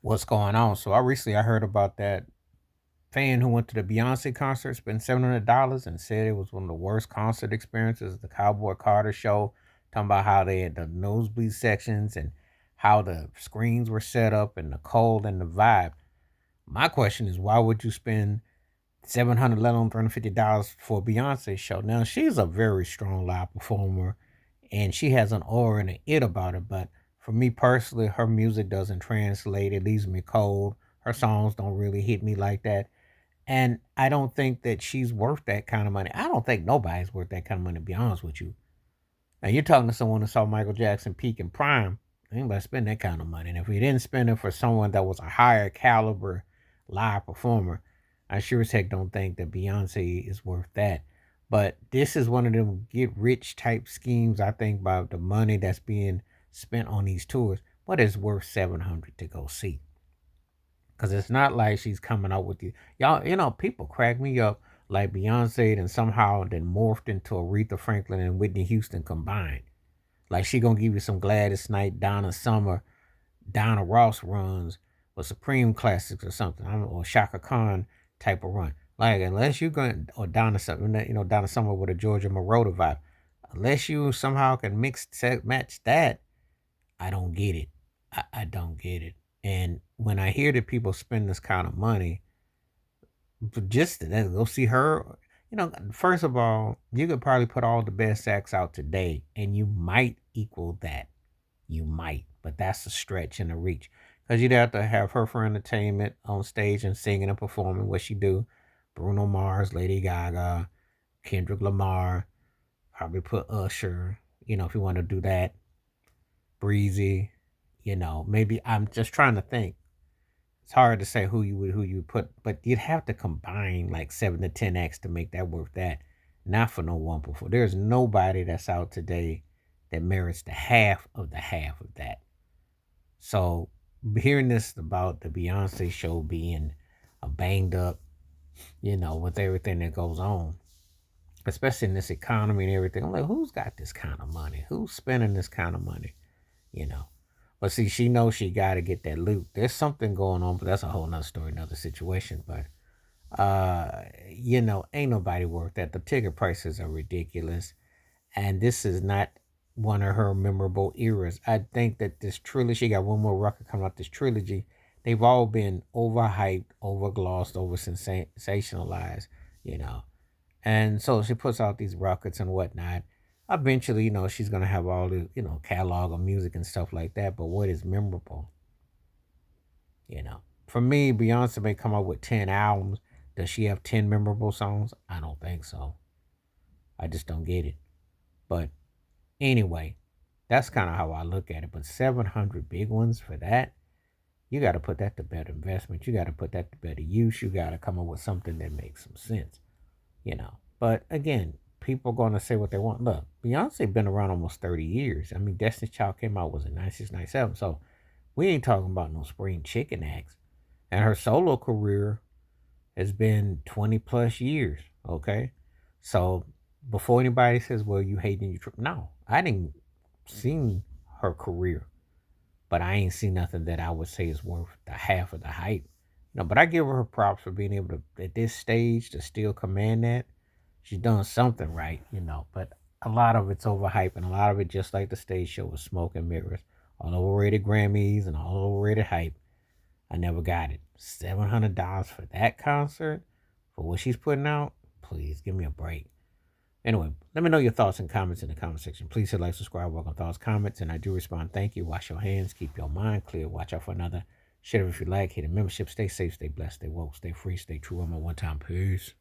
What's going on? So I heard about that fan who went to the Beyonce concert, spent $700, and said it was one of the worst concert experiences. The Cowboy Carter show, talking about how they had the nosebleed sections and how the screens were set up and the cold and the vibe. My question is, why would you spend 700, let alone $350 for a Beyonce show? Now she's a very strong live performer, and she has an aura and an it about her. But for me personally, her music doesn't translate. It leaves me cold. Her songs don't really hit me like that. And I don't think that she's worth that kind of money. I don't think nobody's worth that kind of money, to be honest with you. Now, you're talking to someone who saw Michael Jackson peak in prime. Anybody spend that kind of money. And if we didn't spend it for someone that was a higher caliber live performer, I sure as heck don't think that Beyonce is worth that. But this is one of them get rich type schemes, I think, by the money that's being spent on these tours. What is worth 700 to go see? Because it's not like she's coming out with you. Y'all, people crack me up like Beyonce and somehow then morphed into Aretha Franklin and Whitney Houston combined. Like she gonna give you some Gladys Knight, Donna Summer, Donna Ross runs, or Supreme Classics or something, or Shaka Khan type of run. Like unless you're going or Donna Summer, Donna Summer with a Georgia Moroder vibe. Unless you somehow can match that, I don't get it. I don't get it. And when I hear that people spend this kind of money, but just to go see her, first of all, you could probably put all the best acts out today, and you might equal that. You might, but that's a stretch and a reach. Because you'd have to have her for entertainment on stage and singing and performing what she do. Bruno Mars, Lady Gaga, Kendrick Lamar, probably put Usher, if you want to do that. Breezy, maybe I'm just trying to think. It's hard to say who you would put, but you'd have to combine like 7 to 10 acts to make that worth that. Not for no one before. There's nobody that's out today that merits the half of that. So hearing this about the Beyonce show being banged up, with everything that goes on, especially in this economy and everything, I'm like, who's got this kind of money? Who's spending this kind of money? You know. But see, she knows she got to get that loot. There's something going on, but that's a whole nother story, another situation. But ain't nobody worth that. The ticket prices are ridiculous, and this is not one of her memorable eras. I think that this trilogy, she got one more record coming out. This trilogy, they've all been overhyped, overglossed, over sensationalized. You know, and so she puts out these records and whatnot. Eventually, she's gonna have all the, catalog of music and stuff like that. But what is memorable, you know? For me, Beyonce may come out with 10 albums. Does she have 10 memorable songs? I don't think so. I just don't get it. But anyway, that's kind of how I look at it. But 700 big ones for that, you got to put that to better investment. You got to put that to better use. You got to come up with something that makes some sense. But again, people going to say what they want. Look, Beyonce been around almost 30 years. I mean, Destiny's Child came out was in 96, 97. So we ain't talking about no spring chicken acts. And her solo career has been 20 plus years. Okay. So before anybody says, well, you hating you, no, I didn't seen her career, but I ain't seen nothing that I would say is worth the half of the hype. No, but I give her props for being able to, at this stage, to still command that. She's done something right, but a lot of it's overhyped, and a lot of it, just like the stage show, was smoke and mirrors. All overrated Grammys and all overrated hype. I never got it. $700 for that concert? For what she's putting out? Please, give me a break. Anyway, let me know your thoughts and comments in the comment section. Please hit like, subscribe, welcome thoughts, comments, and I do respond. Thank you. Wash your hands, keep your mind clear. Watch out for another. Share if you like. Hit a membership. Stay safe, stay blessed, stay woke, stay free, stay true. I'm a one time. Peace.